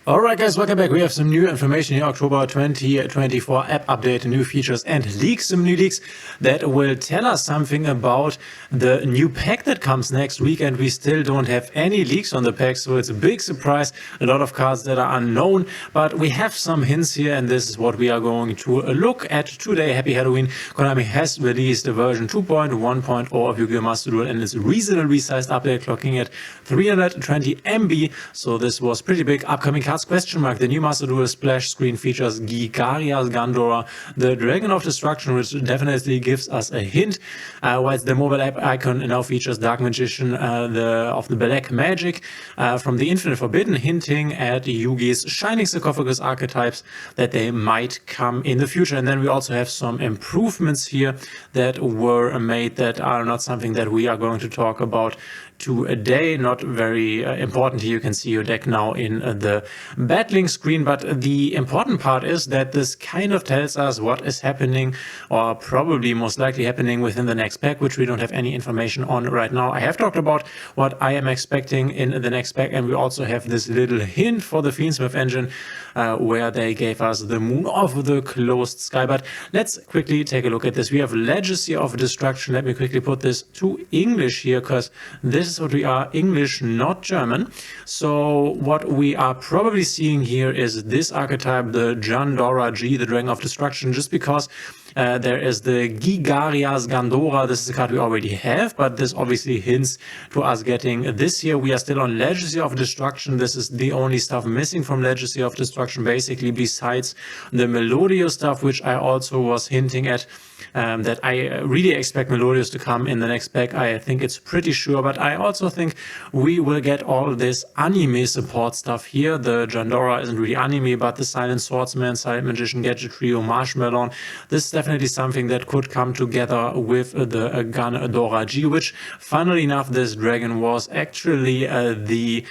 Alright guys, welcome back. We have some new information here, October 2024 app update, new features and leaks, some new leaks that will tell us something about the new pack that comes next week, and we still don't have any leaks on the pack, so it's a big surprise, a lot of cards that are unknown, but we have some hints here, and this is what we are going to look at today. Happy Halloween. Konami has released a version 2.1.0 of Yu-Gi-Oh! Master Duel, and it's a reasonably sized update clocking at 320 MB, so this was pretty big. Upcoming cards, question mark. The new Master Duel splash screen features Gigaria's Gandora, the Dragon of Destruction, which definitely gives us a hint, whilst the mobile app icon now features Dark Magician of the Black Magic from the Infinite Forbidden, hinting at Yugi's Shining Sarcophagus archetypes that they might come in the future. And then we also have some improvements here that were made that are not something that we are going to talk about today. Not very important here. You can see your deck now in the battling screen, but the important part is that this kind of tells us what is happening, or probably most likely happening, within the next pack, which we don't have any information on right now. I have talked about what I am expecting in the next pack, and we also have this little hint for the Fiendsmith engine where they gave us the Moon of the Closed Sky. But let's quickly take a look at this. We have Legacy of Destruction. Let me quickly put this to English here, because this is what we are, English, not German. So what we are probably seeing here is this archetype, the Gandora G, the Dragon of Destruction, just because there is the Gigaria's Gandora. This is a card we already have, but this obviously hints to us getting this here. We are still on Legacy of Destruction. This is the only stuff missing from Legacy of Destruction, basically, besides the Melodious stuff, which I also was hinting at, that I really expect Melodious to come in the next pack. I think it's pretty sure, but I also think we will get all this anime support stuff here. The Gandora isn't really anime, but the Silent Swordsman, Silent Magician, Gadget Trio, Marshmallow, this is definitely something that could come together with the Gandora G, which, funnily enough, this dragon was actually the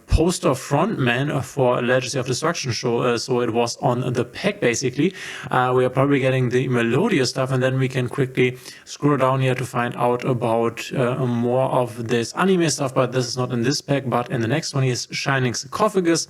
poster frontman for Legacy of Destruction show, so it was on the pack basically. We are probably getting the Melodious stuff, and then we can quickly scroll down here to find out about more of this anime stuff, but this is not in this pack, but in the next one is Shining Sarcophagus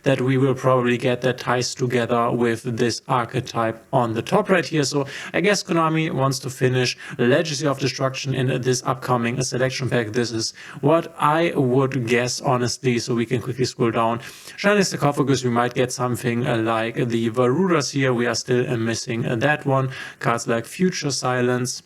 that we will probably get, that ties together with this archetype on the top right here. So I guess Konami wants to finish Legacy of Destruction in this upcoming selection pack. This is what I would guess, honestly. So we can quickly scroll down. Shining Sarcophagus, we might get something like the Varuras here. We are still missing that one. Cards like Future Silence.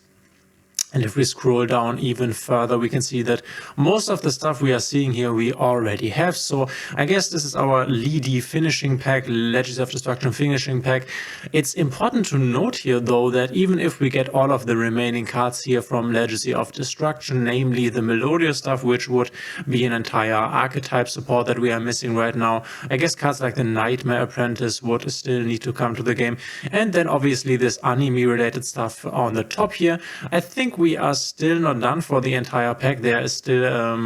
And if we scroll down even further, we can see that most of the stuff we are seeing here we already have. So I guess this is our Leedy finishing pack, Legacy of Destruction finishing pack. It's important to note here, though, that even if we get all of the remaining cards here from Legacy of Destruction, namely the Melodious stuff, which would be an entire archetype support that we are missing right now, I guess cards like the Nightmare Apprentice would still need to come to the game. And then obviously this anime-related stuff on the top here. I think we are still not done for the entire pack. There is still a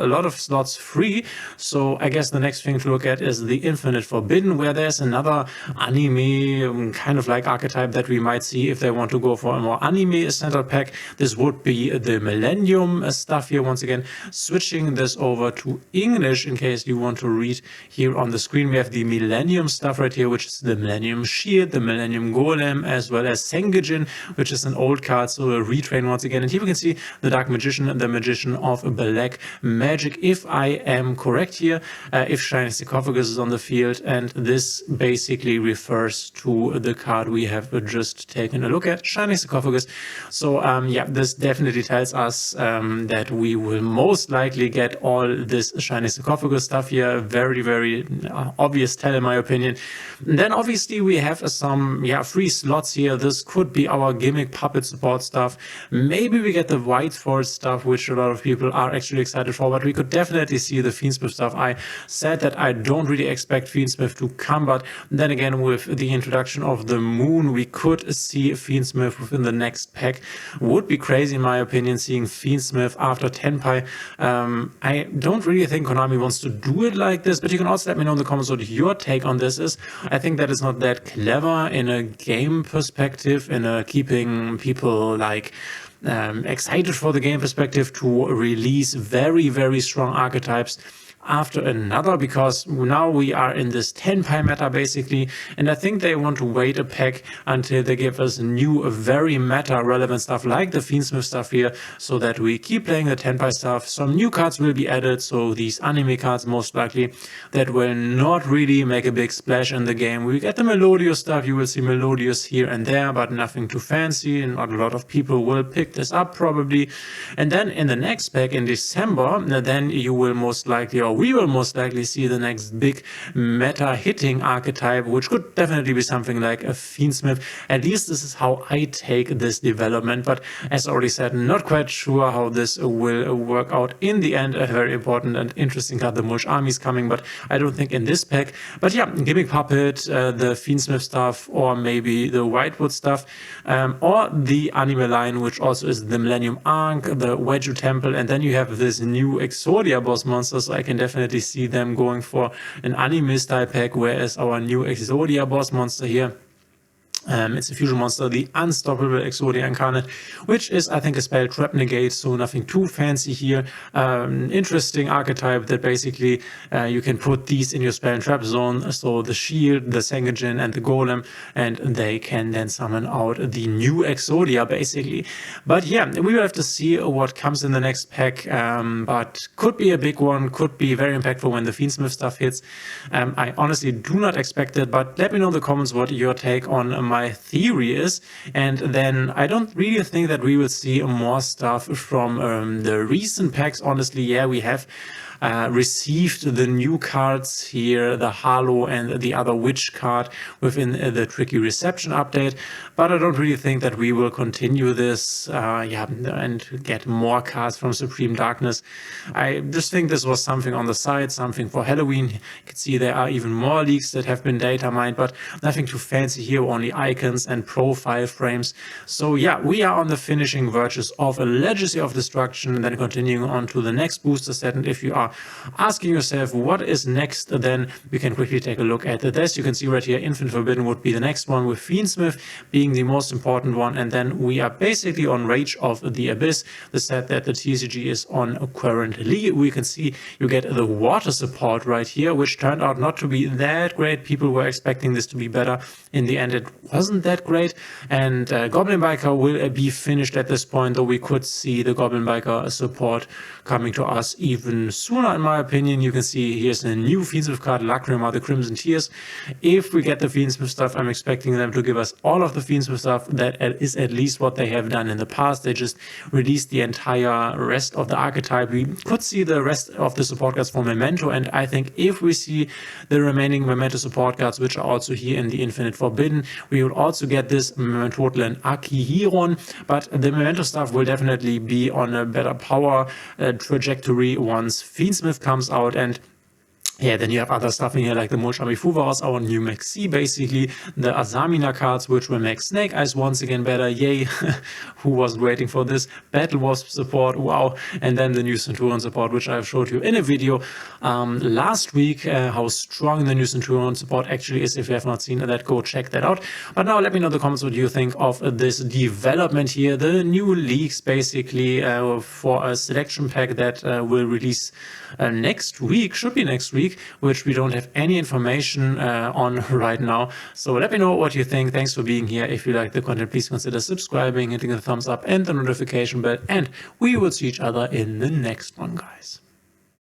lot of slots free, so I guess the next thing to look at is the Infinite Forbidden, where there's another anime kind of like archetype that we might see if they want to go for a more anime centered pack. This would be the Millennium stuff here. Once again, switching this over to English in case you want to read here on the screen, we have the Millennium stuff right here, which is the Millennium Shield, the Millennium Golem, as well as Sengijin, which is an old card, so a retrain once again. And here we can see the Dark Magician, the Magician of Black Magic, if I am correct here, if Shining Sarcophagus is on the field, and this basically refers to the card we have just taken a look at, Shining Sarcophagus. So yeah, this definitely tells us that we will most likely get all this Shining Sarcophagus stuff here. Very, very obvious tell in my opinion. And then obviously we have some free slots here. This could be our gimmick puppet support stuff. Maybe we get the White Force stuff, which a lot of people are actually excited for, but we could definitely see the Fiendsmith stuff. I said that I don't really expect Fiendsmith to come, but then again, with the introduction of the Moon, we could see Fiendsmith within the next pack. Would be crazy in my opinion, seeing Fiendsmith after Tenpai. I don't really think Konami wants to do it like this, but you can also let me know in the comments what your take on this is. I think that is not that clever in a game perspective, in a keeping people like excited for the game perspective, to release very, very strong archetypes after another, because now we are in this Tenpai meta basically, and I think they want to wait a pack until they give us new, very meta relevant stuff like the Fiendsmith stuff here, so that we keep playing the Tenpai stuff. Some new cards will be added, so these anime cards most likely that will not really make a big splash in the game. We get the Melodious stuff, you will see Melodious here and there, but nothing too fancy, and not a lot of people will pick this up probably. And then in the next pack in December, then you will most likely, or we will most likely see the next big meta hitting archetype, which could definitely be something like a Fiendsmith. At least this is how I take this development, but as already said, not quite sure how this will work out in the end. A very important and interesting card, the Mulch Army is coming, but I don't think in this pack. But yeah, Gimmick Puppet, the Fiendsmith stuff, or maybe the Whitewood stuff, or the anime line, which also is the Millennium Ankh, the Weju Temple, and then you have this new Exodia boss monster, so I can definitely see them going for an anime style pack, whereas our new Exodia boss monster here, it's a fusion monster, the Unstoppable Exodia Incarnate, which is, I think, a spell trap negate, so nothing too fancy here. Interesting archetype that basically you can put these in your spell and trap zone, so the Shield, the Sengajin, and the Golem, and they can then summon out the new Exodia, basically. But yeah, we will have to see what comes in the next pack, but could be a big one, could be very impactful when the Fiendsmith stuff hits. I honestly do not expect it, but let me know in the comments what your take on my theory is, and then I don't really think that we will see more stuff from the recent packs. Honestly, yeah, we have received the new cards here, the Halo and the other Witch card within the Tricky Reception update, but I don't really think that we will continue this and get more cards from Supreme Darkness. I just think this was something on the side, something for Halloween. You can see there are even more leaks that have been data mined, but nothing too fancy here, only icons and profile frames. So yeah, we are on the finishing verges of a Legacy of Destruction, and then continuing on to the next booster set. And if you are asking yourself what is next, then we can quickly take a look at this. You can see right here, Infinite Forbidden would be the next one, with Fiendsmith being the most important one, and then we are basically on Rage of the Abyss, the set that the TCG is on currently. We can see you get the water support right here, which turned out not to be that great. People were expecting this to be better. In the end, it wasn't that great, and Goblin Biker will be finished at this point, though we could see the Goblin Biker support coming to us even sooner, in my opinion. You can see here's a new Fiendsmith card, Lacrima, the Crimson Tears. If we get the Fiendsmith stuff, I'm expecting them to give us all of the Fiendsmith stuff. That is at least what they have done in the past. They just released the entire rest of the archetype. We could see the rest of the support cards for Memento, and I think if we see the remaining Memento support cards, which are also here in the Infinite Forbidden, we will also get this Memento and Akihiron, but the Memento stuff will definitely be on a better power trajectory once Fiendsmith comes out. And yeah, then you have other stuff in here like the Mulch Army Fuvaros, our new Maxi, basically, the Azamina cards, which will make Snake Eyes once again better. Yay, who wasn't waiting for this? Battle Wasp support, wow. And then the new Centurion support, which I've showed you in a video last week, how strong the new Centurion support actually is. If you have not seen that, go check that out. But now let me know in the comments what you think of this development here, the new leaks basically for a selection pack that will release next week, should be next week, which we don't have any information on right now. So let me know what you think. Thanks for being here. If you like the content, please consider subscribing, hitting the thumbs up and the notification bell, and we will see each other in the next one, guys.